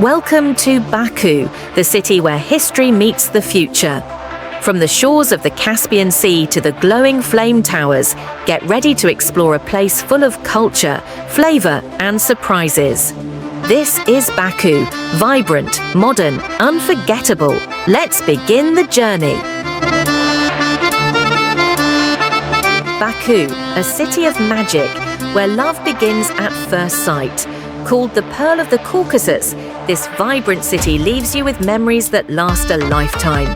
Welcome to Baku, the city where history meets the future. From the shores of the Caspian Sea to the glowing flame towers, get ready to explore a place full of culture, flavor, and surprises. This is Baku, vibrant, modern, unforgettable. Let's begin the journey. Baku, a city of magic, where love begins at first sight. Called the Pearl of the Caucasus, this vibrant city leaves you with memories that last a lifetime.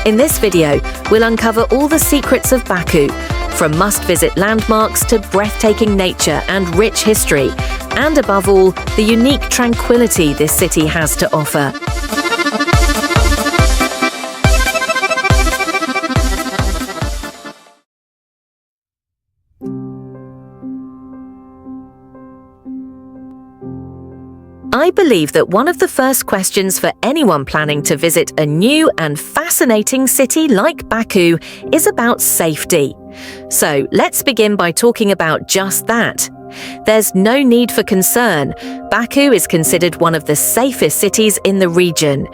In this video, we'll uncover all the secrets of Baku, from must-visit landmarks to breathtaking nature and rich history, and above all, the unique tranquility this city has to offer. I believe that one of the first questions for anyone planning to visit a new and fascinating city like Baku is about safety. So let's begin by talking about just that. There's no need for concern. Baku is considered one of the safest cities in the region.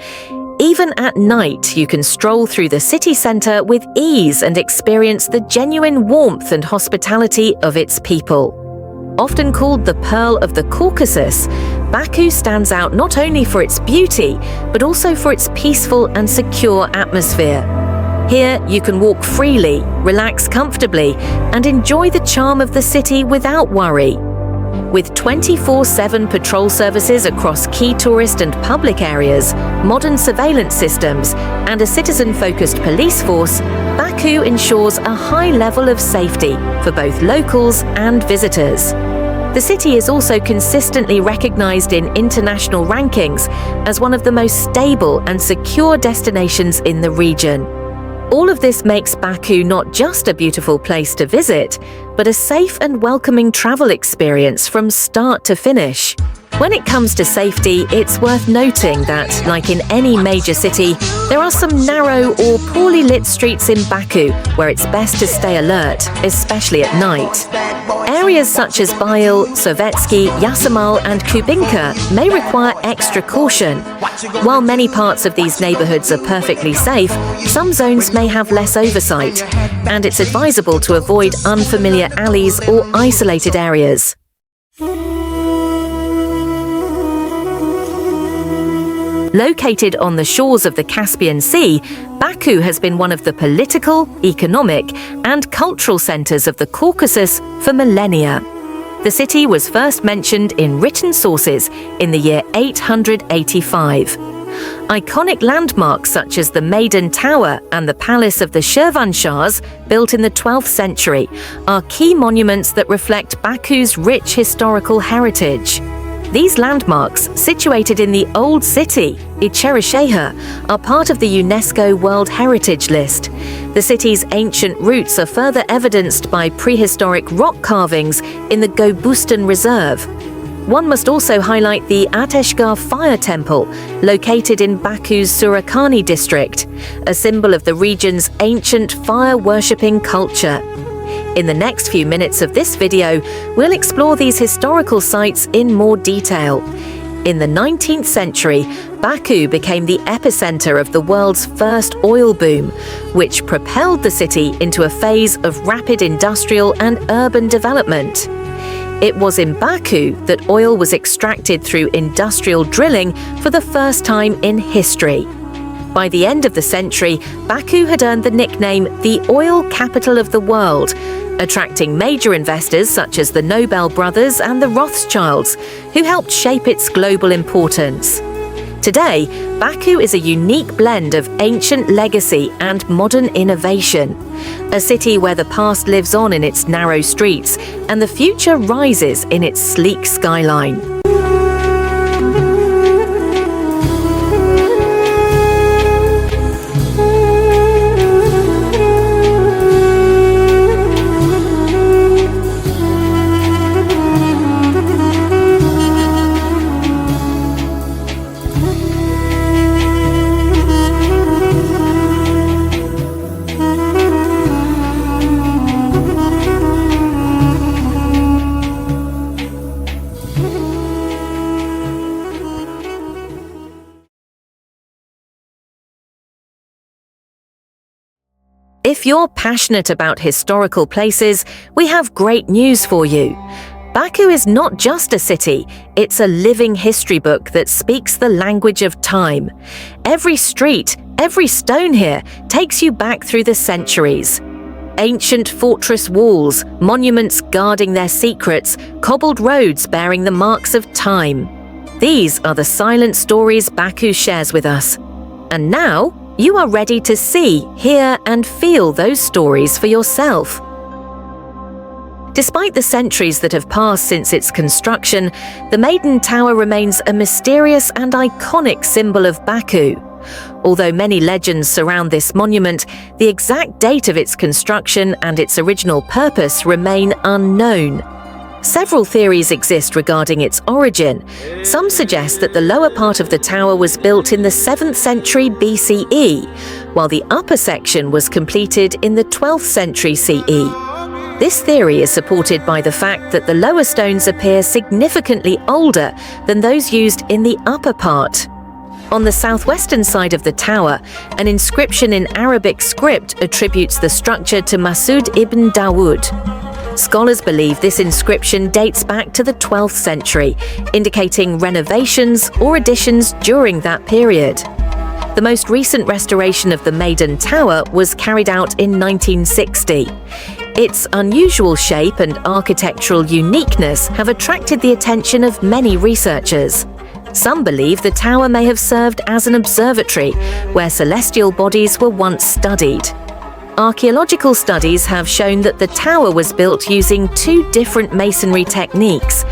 Even at night, you can stroll through the city centre with ease and experience the genuine warmth and hospitality of its people. Often called the Pearl of the Caucasus, Baku stands out not only for its beauty, but also for its peaceful and secure atmosphere. Here, you can walk freely, relax comfortably, and enjoy the charm of the city without worry. With 24/7 patrol services across key tourist and public areas, modern surveillance systems, and a citizen-focused police force, Baku ensures a high level of safety for both locals and visitors. The city is also consistently recognized in international rankings as one of the most stable and secure destinations in the region. All of this makes Baku not just a beautiful place to visit, but a safe and welcoming travel experience from start to finish. When it comes to safety, it's worth noting that, like in any major city, there are some narrow or poorly lit streets in Baku where it's best to stay alert, especially at night. Areas such as Bayil, Sovetski, Yasemal, and Kubinka may require extra caution. While many parts of these neighborhoods are perfectly safe, some zones may have less oversight, and it's advisable to avoid unfamiliar alleys or isolated areas. Located on the shores of the Caspian Sea, Baku has been one of the political, economic, and cultural centers of the Caucasus for millennia. The city was first mentioned in written sources in the year 885. Iconic landmarks such as the Maiden Tower and the Palace of the Shirvanshahs, built in the 12th century, are key monuments that reflect Baku's rich historical heritage. These landmarks, situated in the Old City, Içerişehir, are part of the UNESCO World Heritage List. The city's ancient roots are further evidenced by prehistoric rock carvings in the Gobustan Reserve. One must also highlight the Ateşgar Fire Temple, located in Baku's Surakhani district, a symbol of the region's ancient fire-worshipping culture. In the next few minutes of this video, we'll explore these historical sites in more detail. In the 19th century, Baku became the epicenter of the world's first oil boom, which propelled the city into a phase of rapid industrial and urban development. It was in Baku that oil was extracted through industrial drilling for the first time in history. By the end of the century, Baku had earned the nickname the oil capital of the world, attracting major investors such as the Nobel brothers and the Rothschilds, who helped shape its global importance. Today, Baku is a unique blend of ancient legacy and modern innovation, a city where the past lives on in its narrow streets and the future rises in its sleek skyline. If you're passionate about historical places, we have great news for you. Baku is not just a city, it's a living history book that speaks the language of time. Every street, every stone here takes you back through the centuries. Ancient fortress walls, monuments guarding their secrets, cobbled roads bearing the marks of time. These are the silent stories Baku shares with us. And now, you are ready to see, hear, and feel those stories for yourself. Despite the centuries that have passed since its construction, the Maiden Tower remains a mysterious and iconic symbol of Baku. Although many legends surround this monument, the exact date of its construction and its original purpose remain unknown. Several theories exist regarding its origin. Some suggest that the lower part of the tower was built in the 7th century BCE, while the upper section was completed in the 12th century CE. This theory is supported by the fact that the lower stones appear significantly older than those used in the upper part. On the southwestern side of the tower, an inscription in Arabic script attributes the structure to Masud ibn Dawood. Scholars believe this inscription dates back to the 12th century, indicating renovations or additions during that period. The most recent restoration of the Maiden Tower was carried out in 1960. Its unusual shape and architectural uniqueness have attracted the attention of many researchers. Some believe the tower may have served as an observatory where celestial bodies were once studied. Archaeological studies have shown that the tower was built using two different masonry techniques.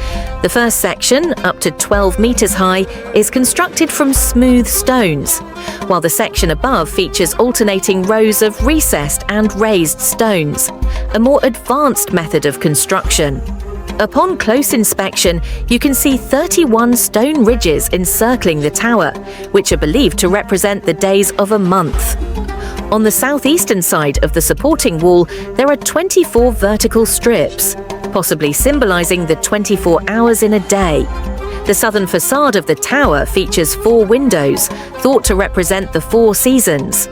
The first section, up to 12 meters high, is constructed from smooth stones, while the section above features alternating rows of recessed and raised stones, a more advanced method of construction. Upon close inspection, you can see 31 stone ridges encircling the tower, which are believed to represent the days of a month. On the southeastern side of the supporting wall, there are 24 vertical strips, possibly symbolizing the 24 hours in a day. The southern facade of the tower features 4 windows, thought to represent the 4 seasons.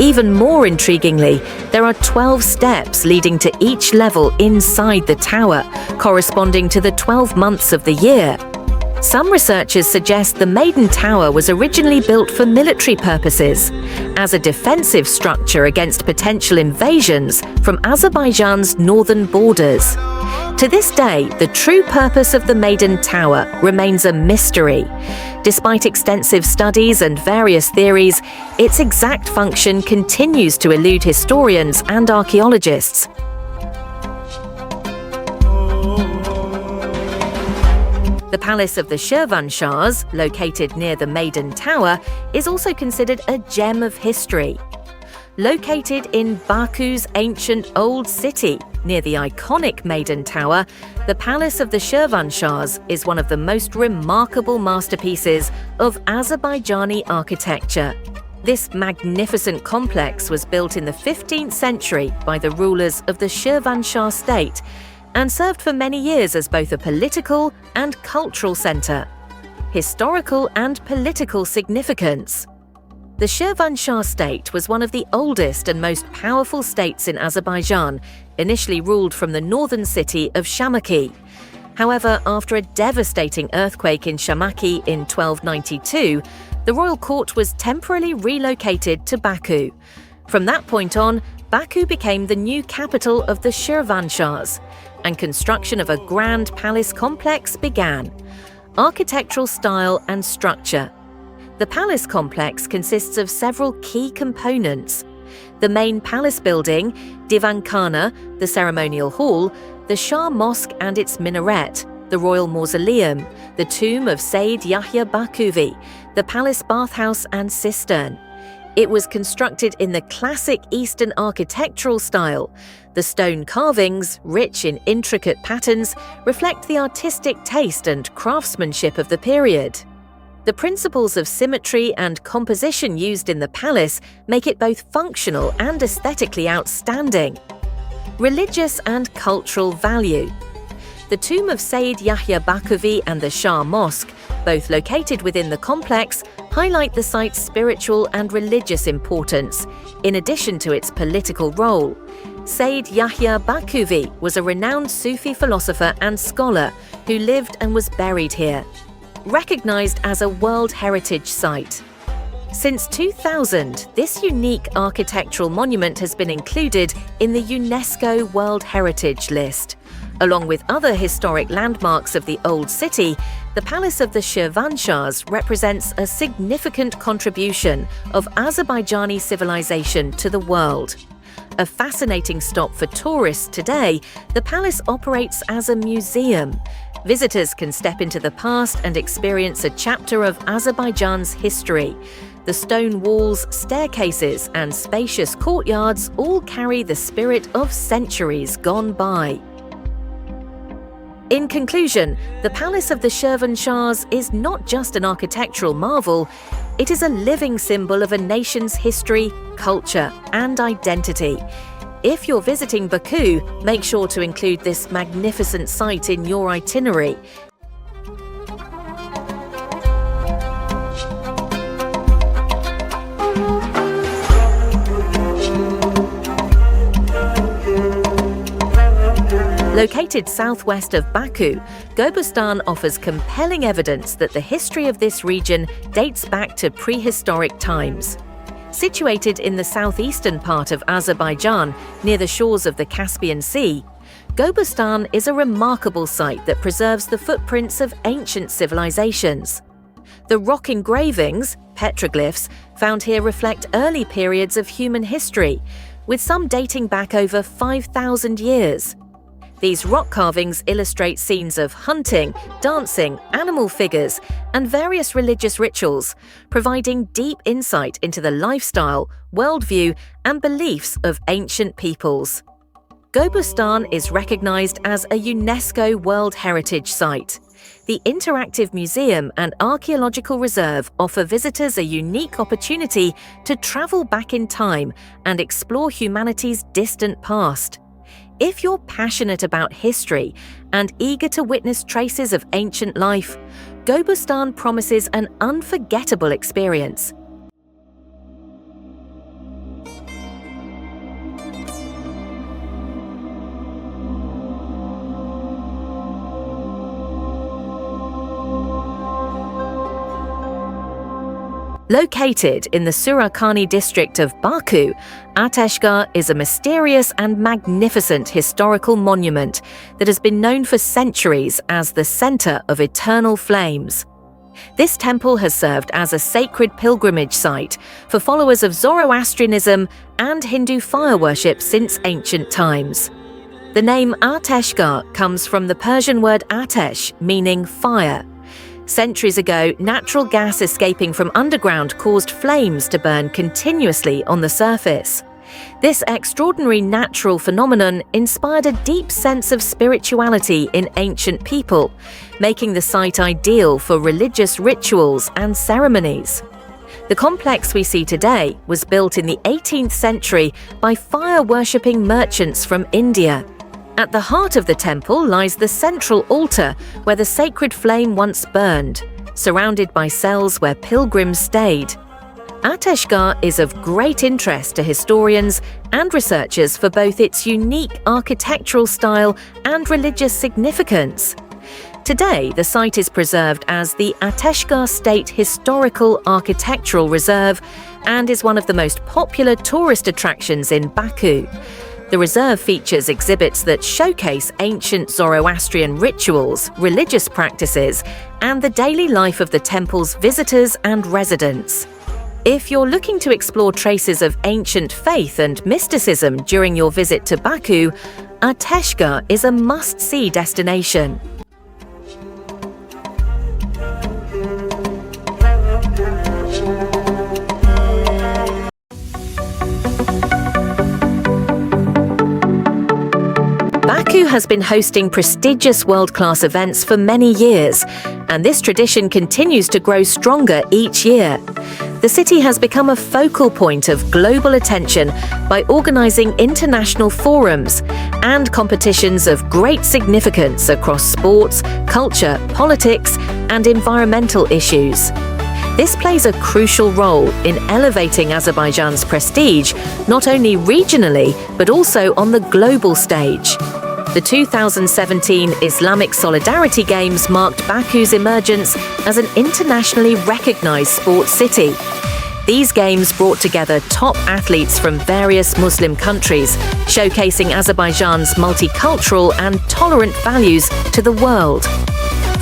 Even more intriguingly, there are 12 steps leading to each level inside the tower, corresponding to the 12 months of the year. Some researchers suggest the Maiden Tower was originally built for military purposes, as a defensive structure against potential invasions from Azerbaijan's northern borders. To this day, the true purpose of the Maiden Tower remains a mystery. Despite extensive studies and various theories, its exact function continues to elude historians and archaeologists. The Palace of the Shirvanshahs, located near the Maiden Tower, is also considered a gem of history. Located in Baku's ancient Old City, near the iconic Maiden Tower, the Palace of the Shirvanshahs is one of the most remarkable masterpieces of Azerbaijani architecture. This magnificent complex was built in the 15th century by the rulers of the Shirvanshah state and served for many years as both a political and cultural center. Historical and political significance. The Shirvanshah state was one of the oldest and most powerful states in Azerbaijan, initially ruled from the northern city of Shamaki. However, after a devastating earthquake in Shamaki in 1292, the royal court was temporarily relocated to Baku. From that point on, Baku became the new capital of the Shirvanshahs, and construction of a grand palace complex began. Architectural style and structure. The palace complex consists of several key components: the main palace building, Divankhana, the ceremonial hall, the Shah Mosque and its minaret, the royal mausoleum, the tomb of Sayyid Yahya Bakuvi, the palace bathhouse and cistern. It was constructed in the classic Eastern architectural style. The stone carvings, rich in intricate patterns, reflect the artistic taste and craftsmanship of the period. The principles of symmetry and composition used in the palace make it both functional and aesthetically outstanding. Religious and cultural value. The tomb of Sayyid Yahya Bakuvi and the Shah Mosque, both located within the complex, highlight the site's spiritual and religious importance, in addition to its political role. Sayyid Yahya Bakuvi was a renowned Sufi philosopher and scholar who lived and was buried here, recognized as a World Heritage Site. Since 2000, this unique architectural monument has been included in the UNESCO World Heritage List. Along with other historic landmarks of the Old City, the Palace of the Shirvanshahs represents a significant contribution of Azerbaijani civilization to the world. A fascinating stop for tourists today, the palace operates as a museum. Visitors can step into the past and experience a chapter of Azerbaijan's history. The stone walls, staircases, and spacious courtyards all carry the spirit of centuries gone by. In conclusion, the Palace of the Shirvanshahs is not just an architectural marvel, it is a living symbol of a nation's history, culture, and identity. If you're visiting Baku, make sure to include this magnificent site in your itinerary. Located southwest of Baku, Gobustan offers compelling evidence that the history of this region dates back to prehistoric times. Situated in the southeastern part of Azerbaijan, near the shores of the Caspian Sea, Gobustan is a remarkable site that preserves the footprints of ancient civilizations. The rock engravings, petroglyphs, found here reflect early periods of human history, with some dating back over 5,000 years. These rock carvings illustrate scenes of hunting, dancing, animal figures, and various religious rituals, providing deep insight into the lifestyle, worldview, and beliefs of ancient peoples. Gobustan is recognized as a UNESCO World Heritage Site. The interactive museum and archaeological reserve offer visitors a unique opportunity to travel back in time and explore humanity's distant past. If you're passionate about history and eager to witness traces of ancient life, Gobustan promises an unforgettable experience. Located in the Surakani district of Baku, Ateshgah is a mysterious and magnificent historical monument that has been known for centuries as the center of eternal flames. This temple has served as a sacred pilgrimage site for followers of Zoroastrianism and Hindu fire worship since ancient times. The name Ateshgah comes from the Persian word atesh, meaning fire. Centuries ago, natural gas escaping from underground caused flames to burn continuously on the surface. This extraordinary natural phenomenon inspired a deep sense of spirituality in ancient people, making the site ideal for religious rituals and ceremonies. The complex we see today was built in the 18th century by fire-worshipping merchants from India. At the heart of the temple lies the central altar where the sacred flame once burned, surrounded by cells where pilgrims stayed. Ateshgah is of great interest to historians and researchers for both its unique architectural style and religious significance. Today, the site is preserved as the Ateshgah State Historical Architectural Reserve and is one of the most popular tourist attractions in Baku. The reserve features exhibits that showcase ancient Zoroastrian rituals, religious practices, and the daily life of the temple's visitors and residents. If you're looking to explore traces of ancient faith and mysticism during your visit to Baku, Ateshgah is a must-see destination. Baku has been hosting prestigious world-class events for many years, and this tradition continues to grow stronger each year. the city has become a focal point of global attention by organizing international forums and competitions of great significance across sports, culture, politics, and environmental issues. This plays a crucial role in elevating Azerbaijan's prestige, not only regionally, but also on the global stage. The 2017 Islamic Solidarity Games marked Baku's emergence as an internationally recognized sports city. These games brought together top athletes from various Muslim countries, showcasing Azerbaijan's multicultural and tolerant values to the world.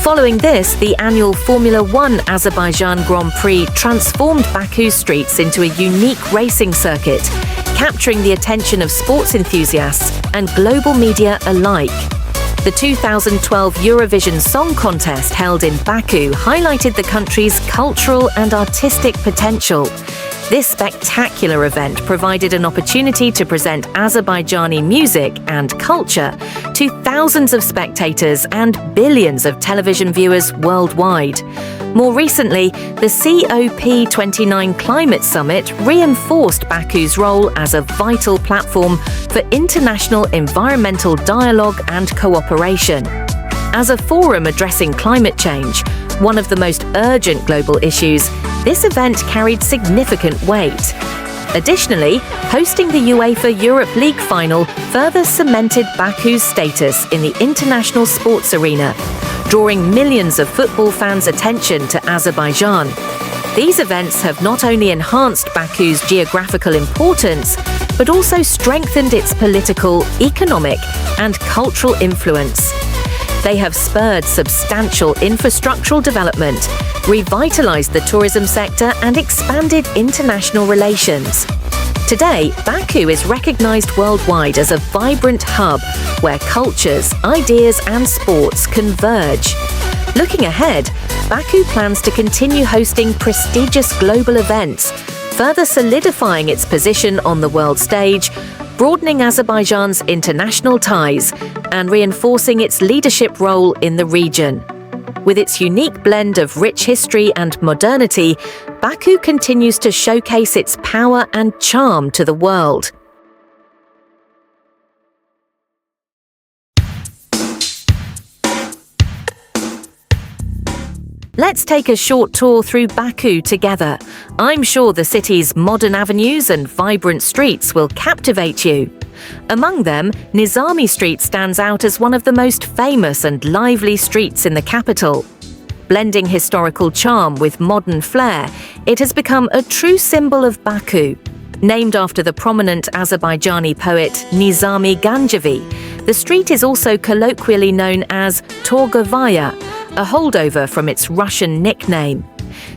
Following this, the annual Formula One Azerbaijan Grand Prix transformed Baku's streets into a unique racing circuit, capturing the attention of sports enthusiasts and global media alike. The 2012 Eurovision Song Contest held in Baku highlighted the country's cultural and artistic potential. This spectacular event provided an opportunity to present Azerbaijani music and culture to thousands of spectators and billions of television viewers worldwide. More recently, the COP29 Climate Summit reinforced Baku's role as a vital platform for international environmental dialogue and cooperation. As a forum addressing climate change, one of the most urgent global issues, this event carried significant weight. Additionally, hosting the UEFA Europe League final further cemented Baku's status in the international sports arena, drawing millions of football fans' attention to Azerbaijan. These events have not only enhanced Baku's geographical importance, but also strengthened its political, economic, and cultural influence. They have spurred substantial infrastructural development, revitalized the tourism sector, and expanded international relations. Today, Baku is recognized worldwide as a vibrant hub where cultures, ideas, and sports converge. Looking ahead, Baku plans to continue hosting prestigious global events, further solidifying its position on the world stage, broadening Azerbaijan's international ties, and reinforcing its leadership role in the region. With its unique blend of rich history and modernity, Baku continues to showcase its power and charm to the world. Let's take a short tour through Baku together. I'm sure the city's modern avenues and vibrant streets will captivate you. Among them, Nizami Street stands out as one of the most famous and lively streets in the capital. Blending historical charm with modern flair, it has become a true symbol of Baku. Named after the prominent Azerbaijani poet Nizami Ganjavi, the street is also colloquially known as Torgovaya, a holdover from its Russian nickname.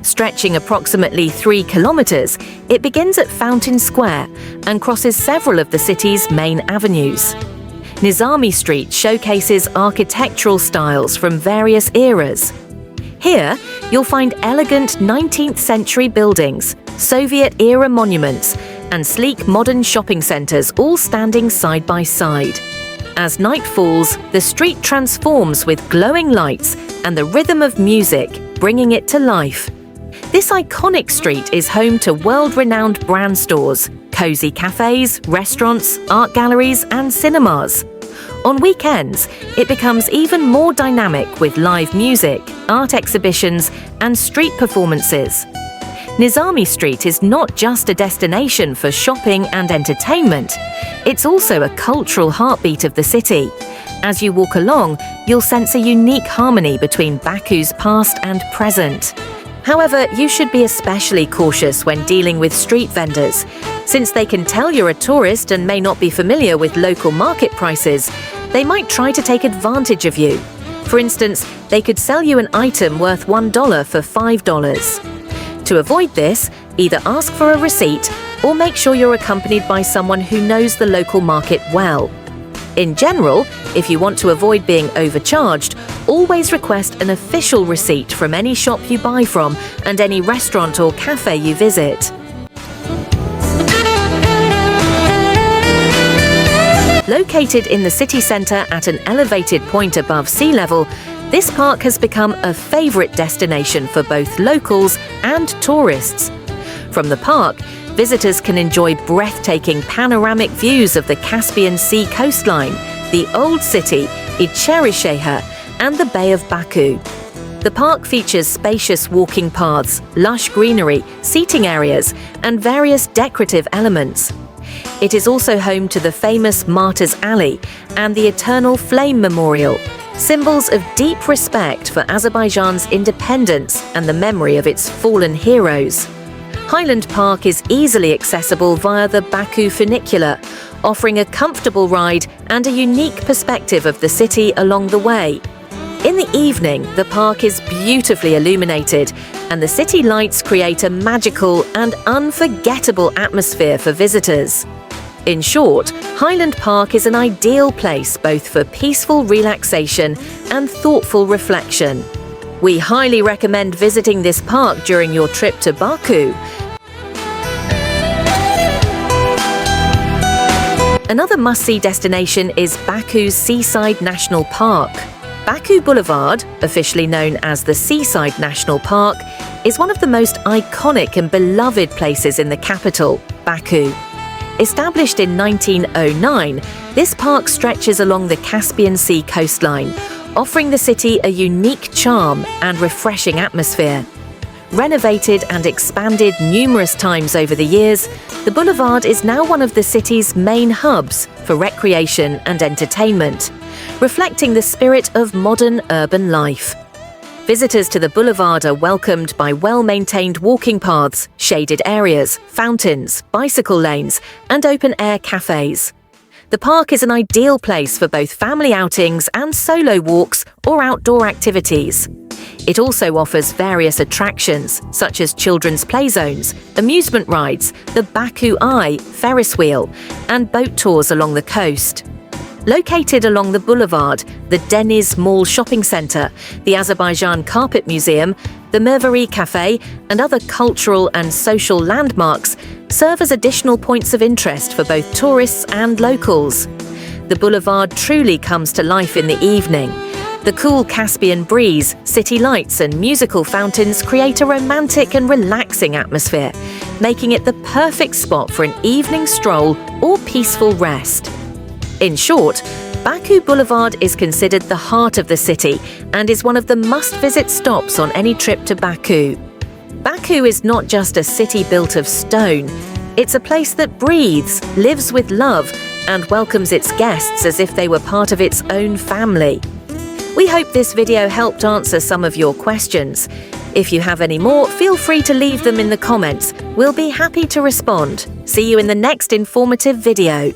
Stretching approximately 3 kilometers, it begins at Fountain Square and crosses several of the city's main avenues. Nizami Street showcases architectural styles from various eras. Here, you'll find elegant 19th century buildings, Soviet-era monuments, and sleek modern shopping centers all standing side by side. As night falls, the street transforms with glowing lights and the rhythm of music, bringing it to life. This iconic street is home to world-renowned brand stores, cozy cafes, restaurants, art galleries, and cinemas. On weekends, it becomes even more dynamic with live music, art exhibitions, and street performances. Nizami Street is not just a destination for shopping and entertainment, it's also a cultural heartbeat of the city. As you walk along, you'll sense a unique harmony between Baku's past and present. However, you should be especially cautious when dealing with street vendors. Since they can tell you're a tourist and may not be familiar with local market prices, they might try to take advantage of you. For instance, they could sell you an item worth $1 for $5. To avoid this, either ask for a receipt or make sure you're accompanied by someone who knows the local market well. In general, if you want to avoid being overcharged, always request an official receipt from any shop you buy from and any restaurant or cafe you visit. Located in the city centre at an elevated point above sea level, this park has become a favourite destination for both locals and tourists. From the park, visitors can enjoy breathtaking panoramic views of the Caspian Sea coastline, the Old City, Içerişehir, and the Bay of Baku. The park features spacious walking paths, lush greenery, seating areas, and various decorative elements. It is also home to the famous Martyrs Alley and the Eternal Flame Memorial, symbols of deep respect for Azerbaijan's independence and the memory of its fallen heroes. Highland Park is easily accessible via the Baku funicular, offering a comfortable ride and a unique perspective of the city along the way. In the evening, the park is beautifully illuminated, and the city lights create a magical and unforgettable atmosphere for visitors. In short, Highland Park is an ideal place both for peaceful relaxation and thoughtful reflection. We highly recommend visiting this park during your trip to Baku. Another must-see destination is Baku's Seaside National Park. Baku Boulevard, officially known as the Seaside National Park, is one of the most iconic and beloved places in the capital, Baku. Established in 1909, this park stretches along the Caspian Sea coastline, offering the city a unique charm and refreshing atmosphere. Renovated and expanded numerous times over the years, the boulevard is now one of the city's main hubs for recreation and entertainment, reflecting the spirit of modern urban life. Visitors to the boulevard are welcomed by well-maintained walking paths, shaded areas, fountains, bicycle lanes, and open-air cafes. The park is an ideal place for both family outings and solo walks or outdoor activities. It also offers various attractions, such as children's play zones, amusement rides, the Baku Eye Ferris wheel, and boat tours along the coast. Located along the boulevard, the Deniz Mall shopping centre, the Azerbaijan Carpet Museum, the Mervari Cafe, and other cultural and social landmarks serve as additional points of interest for both tourists and locals. The boulevard truly comes to life in the evening. The cool Caspian breeze, city lights, and musical fountains create a romantic and relaxing atmosphere, making it the perfect spot for an evening stroll or peaceful rest. In short, Baku Boulevard is considered the heart of the city and is one of the must-visit stops on any trip to Baku. Baku is not just a city built of stone. It's a place that breathes, lives with love, and welcomes its guests as if they were part of its own family. We hope this video helped answer some of your questions. If you have any more, feel free to leave them in the comments. We'll be happy to respond. See you in the next informative video.